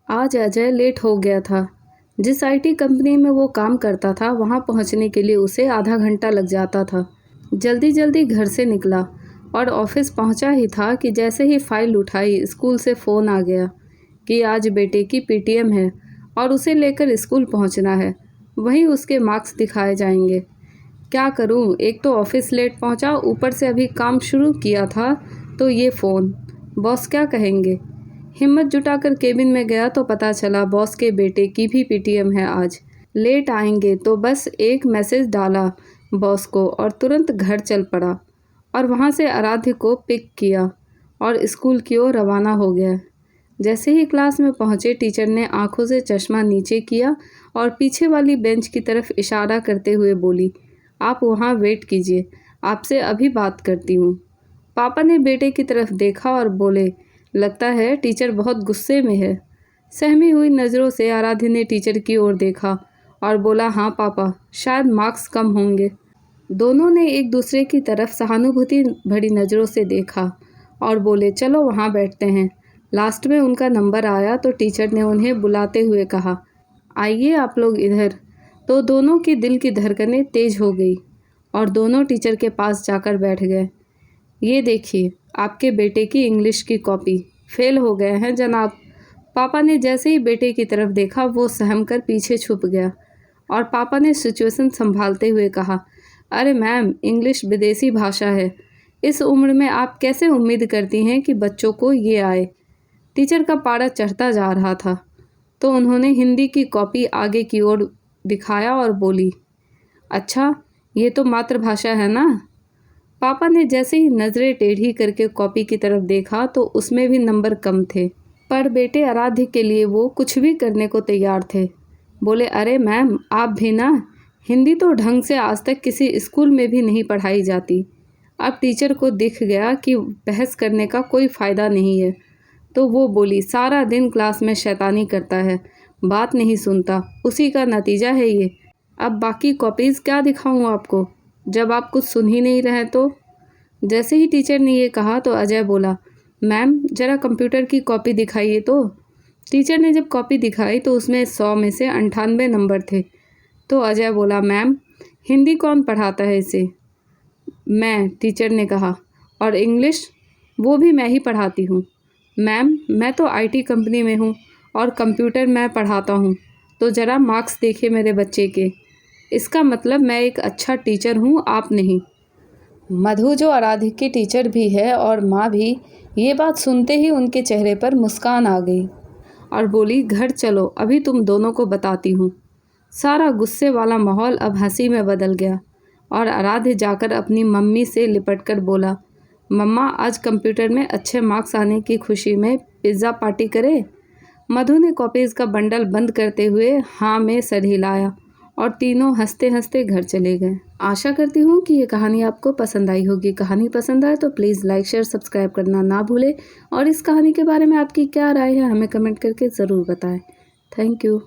आज अजय लेट हो गया था। जिस आईटी कंपनी में वो काम करता था वहाँ पहुँचने के लिए उसे आधा घंटा लग जाता था। जल्दी जल्दी घर से निकला और ऑफिस पहुँचा ही था कि जैसे ही फाइल उठाई स्कूल से फ़ोन आ गया कि आज बेटे की पीटीएम है और उसे लेकर स्कूल पहुँचना है। वहीं उसके मार्क्स दिखाए जाएंगे। क्या करूँ, एक तो ऑफिस लेट पहुँचा, ऊपर से अभी काम शुरू किया था तो ये फ़ोन। बॉस क्या कहेंगे। हिम्मत जुटाकर केबिन में गया तो पता चला बॉस के बेटे की भी पीटीएम है आज। लेट आएंगे तो बस एक मैसेज डाला बॉस को और तुरंत घर चल पड़ा और वहाँ से आराध्य को पिक किया और स्कूल की ओर रवाना हो गया। जैसे ही क्लास में पहुँचे टीचर ने आंखों से चश्मा नीचे किया और पीछे वाली बेंच की तरफ इशारा करते हुए बोली, आप वहाँ वेट कीजिए, आपसे अभी बात करती हूँ। पापा ने बेटे की तरफ देखा और बोले, लगता है टीचर बहुत गुस्से में है। सहमी हुई नज़रों से आराध्य ने टीचर की ओर देखा और बोला, हाँ पापा, शायद मार्क्स कम होंगे। दोनों ने एक दूसरे की तरफ सहानुभूति भरी नज़रों से देखा और बोले, चलो वहाँ बैठते हैं। लास्ट में उनका नंबर आया तो टीचर ने उन्हें बुलाते हुए कहा, आइए आप लोग इधर। तो दोनों की दिल की धड़कनें तेज हो गई और दोनों टीचर के पास जाकर बैठ गए। ये देखिए, आपके बेटे की इंग्लिश की कॉपी। फेल हो गए हैं जनाब। पापा ने जैसे ही बेटे की तरफ देखा वो सहम कर पीछे छुप गया और पापा ने सिचुएशन संभालते हुए कहा, अरे मैम, इंग्लिश विदेशी भाषा है। इस उम्र में आप कैसे उम्मीद करती हैं कि बच्चों को ये आए। टीचर का पारा चढ़ता जा रहा था तो उन्होंने हिंदी की कॉपी आगे की ओर दिखाया और बोली, अच्छा, ये तो मातृभाषा है ना। पापा ने जैसे ही नज़रें टेढ़ी करके कॉपी की तरफ देखा तो उसमें भी नंबर कम थे, पर बेटे आराध्य के लिए वो कुछ भी करने को तैयार थे। बोले, अरे मैम, आप भी ना, हिंदी तो ढंग से आज तक किसी स्कूल में भी नहीं पढ़ाई जाती। अब टीचर को दिख गया कि बहस करने का कोई फ़ायदा नहीं है तो वो बोली, सारा दिन क्लास में शैतानी करता है, बात नहीं सुनता, उसी का नतीजा है ये। अब बाकी कॉपीज़ क्या दिखाऊं आपको, जब आप कुछ सुन ही नहीं रहे तो। जैसे ही टीचर ने ये कहा तो अजय बोला, मैम ज़रा कंप्यूटर की कॉपी दिखाइए तो। टीचर ने जब कॉपी दिखाई तो उसमें 100 में से 98 नंबर थे। तो अजय बोला, मैम हिंदी कौन पढ़ाता है इसे। मैं, टीचर ने कहा, और इंग्लिश वो भी मैं ही पढ़ाती हूँ। मैम मैं तो आईटी कंपनी में हूँ और कंप्यूटर मैं पढ़ाता हूँ, तो ज़रा मार्क्स देखिए मेरे बच्चे के। इसका मतलब मैं एक अच्छा टीचर हूँ, आप नहीं। मधु जो आराध्य की टीचर भी है और माँ भी, ये बात सुनते ही उनके चेहरे पर मुस्कान आ गई और बोली, घर चलो, अभी तुम दोनों को बताती हूँ। सारा गुस्से वाला माहौल अब हंसी में बदल गया और आराध्य जाकर अपनी मम्मी से लिपट कर बोला, मम्मा आज कंप्यूटर में अच्छे मार्क्स आने की खुशी में पिज़्ज़ा पार्टी करें। मधु ने कॉपीज़ का बंडल बंद करते हुए हाँ में सर हिलाया और तीनों हंसते हंसते घर चले गए। आशा करती हूँ कि ये कहानी आपको पसंद आई होगी। कहानी पसंद आए तो प्लीज़ लाइक, शेयर, सब्सक्राइब करना ना भूलें और इस कहानी के बारे में आपकी क्या राय है हमें कमेंट करके ज़रूर बताएं। Thank you.